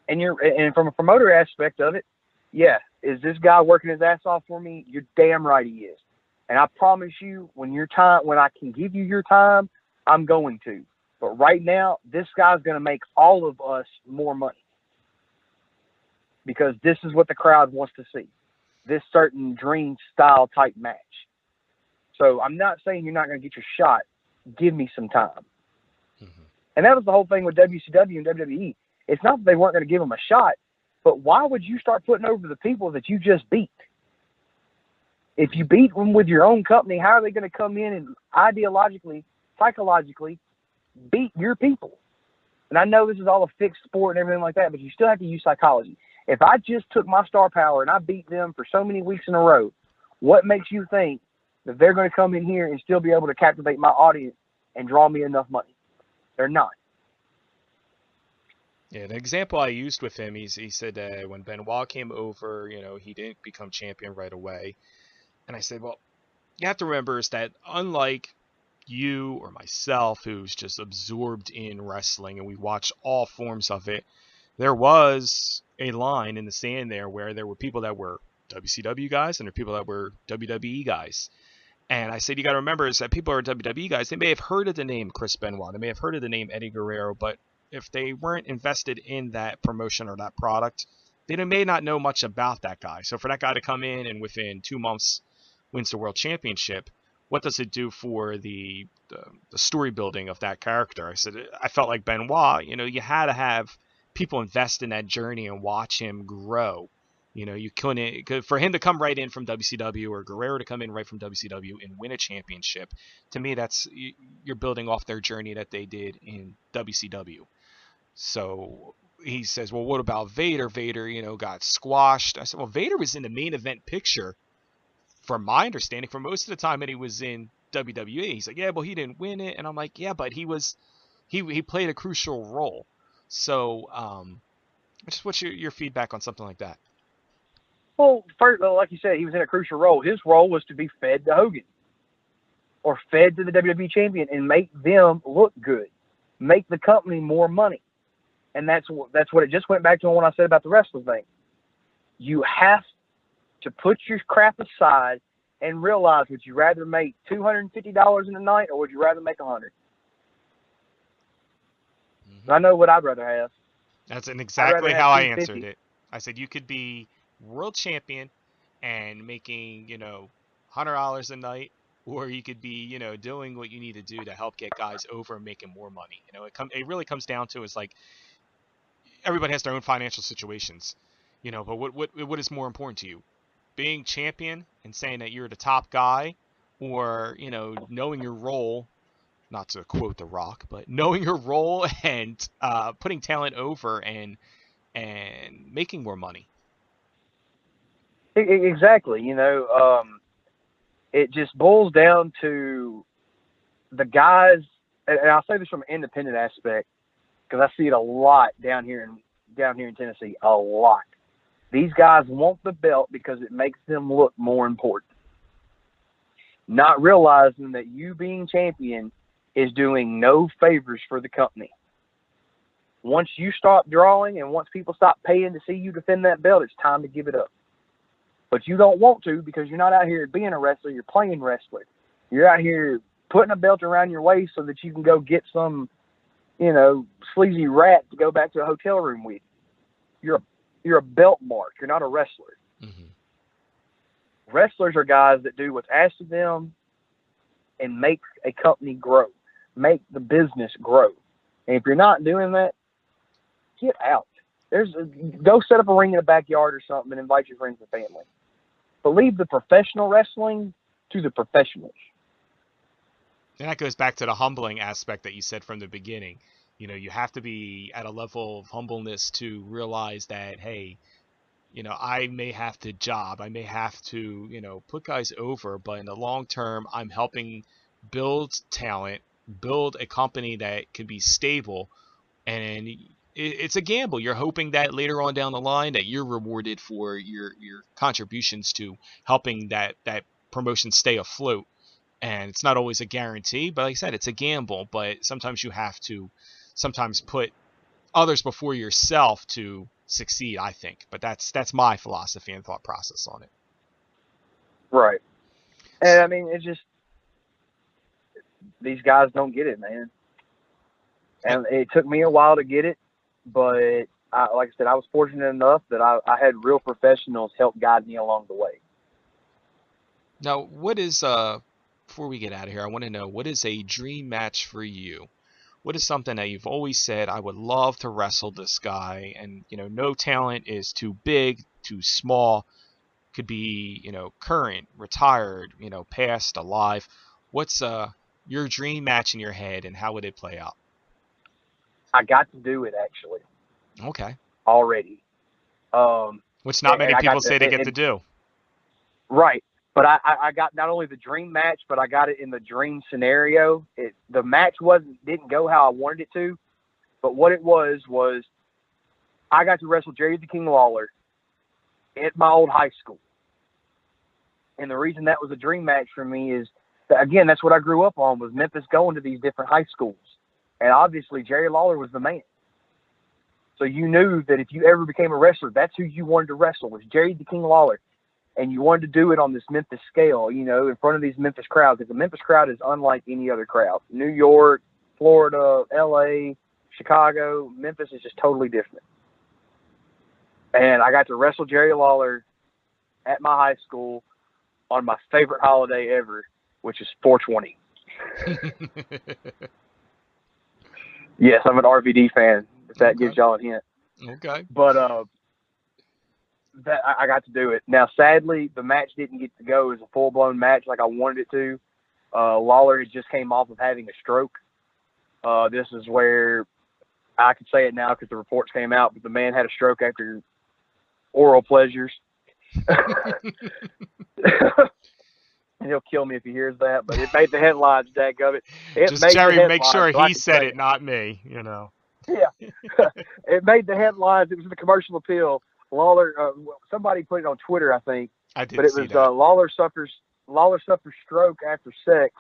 And from a promoter aspect of it, yeah, is this guy working his ass off for me? You're damn right he is. And I promise you, when I can give you your time, I'm going to. But right now, this guy's going to make all of us more money, because this is what the crowd wants to see. This certain dream style type match. So I'm not saying you're not going to get your shot. Give me some time. Mm-hmm. And that was the whole thing with WCW and WWE. It's not that they weren't going to give them a shot, but why would you start putting over the people that you just beat? If you beat them with your own company, how are they going to come in and ideologically, psychologically beat your people? And I know this is all a fixed sport and everything like that, but you still have to use psychology. If I just took my star power and I beat them for so many weeks in a row, what makes you think that they're going to come in here and still be able to captivate my audience and draw me enough money? They're not. Yeah, the example I used with him, he said when Benoit came over, he didn't become champion right away. And I said, well, you have to remember is that unlike you or myself, who's just absorbed in wrestling and we watch all forms of it, there was a line in the sand there where there were people that were WCW guys and there were people that were WWE guys. And I said, you got to remember is that people who are WWE guys, they may have heard of the name Chris Benoit, they may have heard of the name Eddie Guerrero, but if they weren't invested in that promotion or that product, they may not know much about that guy. So for that guy to come in and within 2 months wins the world championship, what does it do for the story building of that character? I said, I felt like Benoit, you had to have people invest in that journey and watch him grow. You couldn't, for him to come right in from WCW or Guerrero to come in right from WCW and win a championship, to me, you're building off their journey that they did in WCW. So he says, well, what about Vader? Vader, got squashed. I said, well, Vader was in the main event picture, from my understanding, for most of the time that he was in WWE. He's like, yeah, well, he didn't win it. And I'm like, yeah, but he played a crucial role. So, just what's your feedback on something like that? Well, first, like you said, he was in a crucial role. His role was to be fed to Hogan or fed to the WWE champion and make them look good, make the company more money. And that's what it just went back to when I said about the wrestling thing. You have to put your crap aside and realize, would you rather make $250 in a night or would you rather make $100? Mm-hmm. I know what I'd rather have. That's exactly how I answered it. I said you could be world champion and making, $100 a night, or you could be, doing what you need to do to help get guys over and making more money. It really comes down to is like everybody has their own financial situations, but what is more important to you? Being champion and saying that you're the top guy, or, knowing your role, not to quote The Rock, but knowing your role and putting talent over and making more money. Exactly. It just boils down to the guys, and I'll say this from an independent aspect, because I see it a lot down here in Tennessee, a lot. These guys want the belt because it makes them look more important, not realizing that you being champion is doing no favors for the company. Once you stop drawing and once people stop paying to see you defend that belt, it's time to give it up. But you don't want to, because you're not out here being a wrestler, you're playing wrestler. You're out here putting a belt around your waist so that you can go get some, sleazy rat to go back to a hotel room with. You're a belt mark. You're not a wrestler. Mm-hmm. Wrestlers are guys that do what's asked of them and make a company grow, make the business grow. And if you're not doing that, get out. Go set up a ring in the backyard or something and invite your friends and family. But leave the professional wrestling to the professionals. And that goes back to the humbling aspect that you said from the beginning. You have to be at a level of humbleness to realize that, hey, I may have to job, I may have to, put guys over, but in the long term, I'm helping build talent, build a company that can be stable. And it's a gamble. You're hoping that later on down the line that you're rewarded for your contributions to helping that promotion stay afloat. And it's not always a guarantee, but like I said, it's a gamble. But sometimes you have to sometimes put others before yourself to succeed, I think. But that's my philosophy and thought process on it. Right. And I mean, it's just these guys don't get it, man. And it took me a while to get it, but like I said, I was fortunate enough that I had real professionals help guide me along the way. Now, what is before we get out of here, I want to know, what is a dream match for you? What is something that you've always said, I would love to wrestle this guy, and no talent is too big, too small, could be, current, retired, past, alive. What's your dream match in your head, and how would it play out? I got to do it actually Okay. already. Which not many I got people say they get to do. right. But I got not only the dream match, but I got it in the dream scenario. The match didn't go how I wanted it to, but what it was I got to wrestle Jerry the King Lawler at my old high school. And the reason that was a dream match for me is that, again, that's what I grew up on, was Memphis going to these different high schools. And obviously Jerry Lawler was the man. So you knew that if you ever became a wrestler, that's who you wanted to wrestle, was Jerry the King Lawler. And you wanted to do it on this Memphis scale, in front of these Memphis crowds. Because the Memphis crowd is unlike any other crowd. New York, Florida, LA, Chicago, Memphis is just totally different. And I got to wrestle Jerry Lawler at my high school on my favorite holiday ever, which is 420. Yes, I'm an RVD fan, if that gives y'all a hint. Okay. But that I got to do it. Now, sadly, the match didn't get to go as a full-blown match like I wanted it to. Lawler had just came off of having a stroke. This is where I can say it now because the reports came out, but the man had a stroke after oral pleasures. And he'll kill me if he hears that, but it made the headlines, dadgummit. Just Jerry, make sure he said it, not me, Yeah. It made the headlines. It was in the commercial appeal. Lawler, somebody put it on Twitter, I think. I did, but it see was that. Lawler suffers stroke after sex,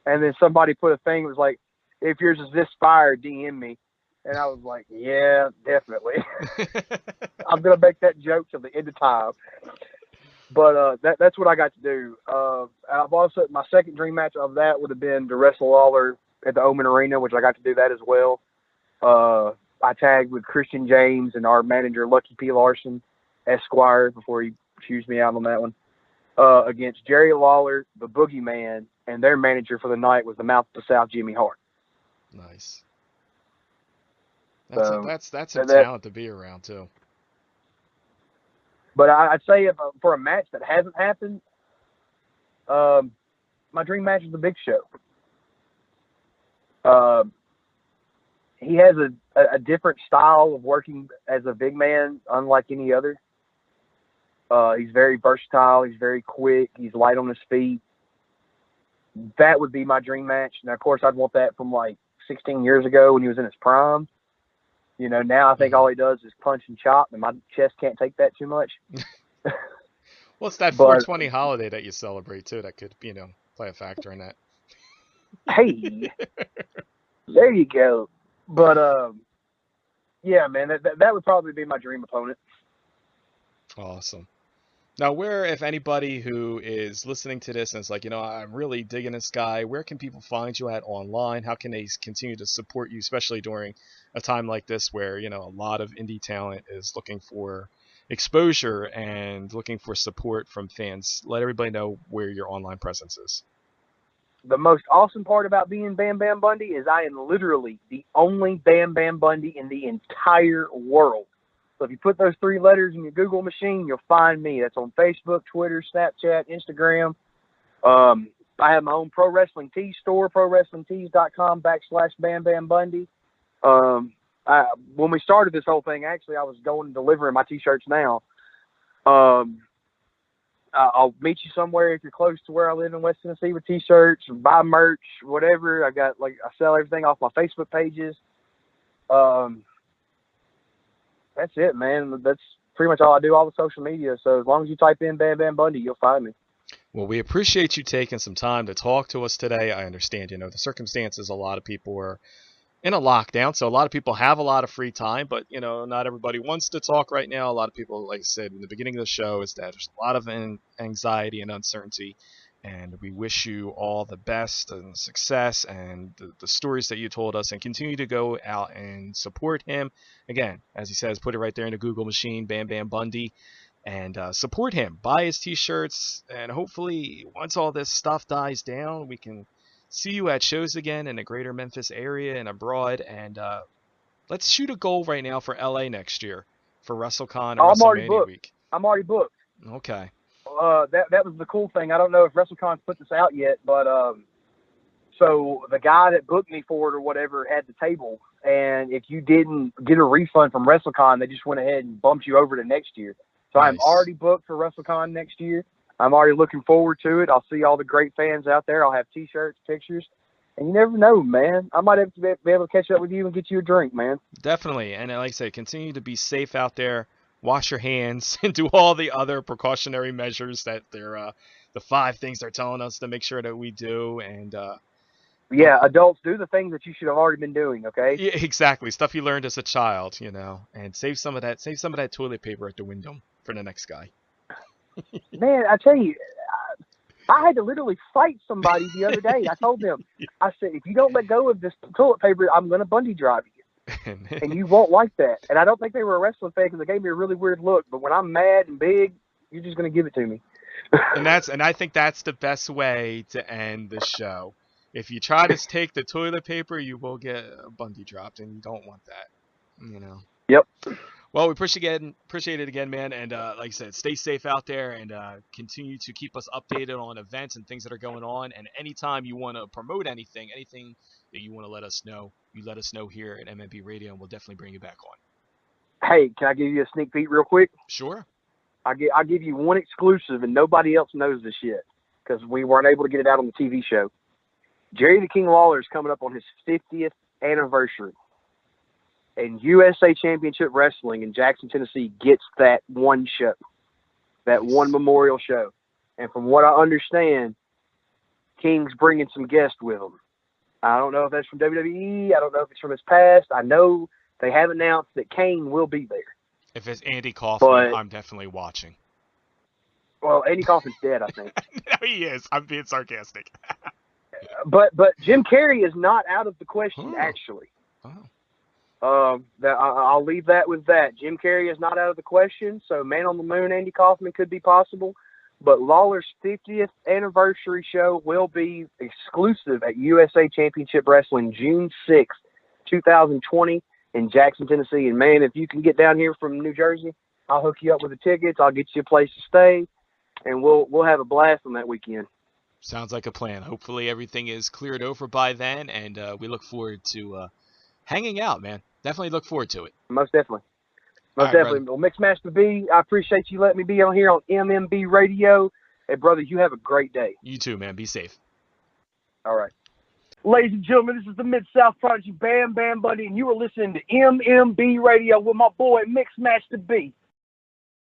and then somebody put a thing that was like, if yours is this fire, DM me. And I was like, yeah, definitely. I'm gonna make that joke till the end of time. But that's what I got to do. I've also, my second dream match of that would have been to wrestle Lawler at the Omen Arena, which I got to do that as well. I tagged with Christian James and our manager, Lucky P. Larson, Esquire, before he chews me out on that one, against Jerry Lawler, the Boogeyman, and their manager for the night was the Mouth of the South, Jimmy Hart. Nice. That's some talent to be around, too. But I'd say for a match that hasn't happened, my dream match is the Big Show. He has a different style of working as a big man, unlike any other. He's very versatile. He's very quick. He's light on his feet. That would be my dream match. Now, of course, I'd want that from like 16 years ago when he was in his prime. Now I think all he does is punch and chop, and my chest can't take that too much. Well, it's that 420 holiday that you celebrate, too, that could, play a factor in that. Hey, there you go. But, yeah, man, that would probably be my dream opponent. Awesome. Now, where, if anybody who is listening to this and is like, I'm really digging this guy, where can people find you at online? How can they continue to support you, especially during a time like this where, a lot of indie talent is looking for exposure and looking for support from fans? Let everybody know where your online presence is. The most awesome part about being Bam Bam Bundy is I am literally the only Bam Bam Bundy in the entire world. So if you put those three letters in your Google machine, you'll find me. That's on Facebook, Twitter, Snapchat, Instagram. I have my own pro wrestling tee store, prowrestlingtees.com/Bam Bam Bundy. When we started this whole thing, actually, I was going and delivering my t-shirts now. I'll meet you somewhere if you're close to where I live in West Tennessee with t-shirts, buy merch, whatever. I sell everything off my Facebook pages. That's it, man. That's pretty much all I do, all the social media. So as long as you type in Bam Bam Bundy, you'll find me. Well, we appreciate you taking some time to talk to us today. I understand, the circumstances. A lot of people are in a lockdown, so a lot of people have a lot of free time, but not everybody wants to talk right now. A lot of people, like I said in the beginning of the show, is that there's a lot of anxiety and uncertainty, and we wish you all the best and success and the stories that you told us, and continue to go out and support him. Again, as he says, put it right there in the Google machine, Bam Bam Bundy, and support him, buy his t-shirts, and hopefully once all this stuff dies down, we can see you at shows again in the greater Memphis area and abroad. And let's shoot a goal right now for LA next year for WrestleCon and I'm already WrestleMania booked. week. I'm already booked. Okay. That was the cool thing. I don't know if WrestleCon's put this out yet, but so the guy that booked me for it or whatever had the table, and if you didn't get a refund from WrestleCon, they just went ahead and bumped you over to next year. So Nice. I'm already booked for WrestleCon next year. I'm already looking forward to it. I'll see all the great fans out there. I'll have T-shirts, pictures, and you never know, man. I might have to be able to catch up with you and get you a drink, man. Definitely. And like I say, continue to be safe out there. Wash your hands and do all the other precautionary measures that they're the 5 things they're telling us to make sure that we do. And Yeah, adults, do the things that you should have already been doing, okay? yeah, exactly, stuff you learned as a child, and save some of that toilet paper at the window for the next guy. Man, I tell you, I had to literally fight somebody the other day. I told them, I said, if you don't let go of this toilet paper, I'm going to Bundy drive you. And you won't like that. And I don't think they were a wrestling fan because they gave me a really weird look. But when I'm mad and big, you're just going to give it to me. and I think that's the best way to end the show. If you try to take the toilet paper, you will get Bundy dropped, and you don't want that. Yep. Well, we appreciate it again, man. And like I said, stay safe out there, and continue to keep us updated on events and things that are going on. And anytime you want to promote anything that you want to let us know, you let us know here at MMB Radio, and we'll definitely bring you back on. Hey, can I give you a sneak peek real quick? Sure. I'll give you one exclusive, and nobody else knows this yet because we weren't able to get it out on the TV show. Jerry the King Lawler is coming up on his 50th anniversary. And USA Championship Wrestling in Jackson, Tennessee gets that one show, that one memorial show. And from what I understand, King's bringing some guests with him. I don't know if that's from WWE. I don't know if it's from his past. I know they have announced that Kane will be there. If it's Andy Kaufman, But, I'm definitely watching. Well, Andy Kaufman's dead, I think. No, he is. I'm being sarcastic. But Jim Carrey is not out of the question, actually. Oh. I'll leave that with that. Jim Carrey is not out of the question, so Man on the Moon, Andy Kaufman could be possible. But Lawler's 50th anniversary show will be exclusive at USA Championship Wrestling June 6th, 2020 in Jackson, Tennessee. And, man, if you can get down here from New Jersey, I'll hook you up with the tickets. I'll get you a place to stay, and we'll have a blast on that weekend. Sounds like a plan. Hopefully everything is cleared over by then, and we look forward to hanging out, man. Definitely look forward to it. Most definitely. All right, Definitely. brother. Well, Mixmaster B, I appreciate you letting me be on here on MMB Radio. Hey, brother, you have a great day. You too, man. Be safe. All right. Ladies and gentlemen, this is the Mid-South Prodigy, Bam Bam Bundy, and you are listening to MMB Radio with my boy, Mixmaster B.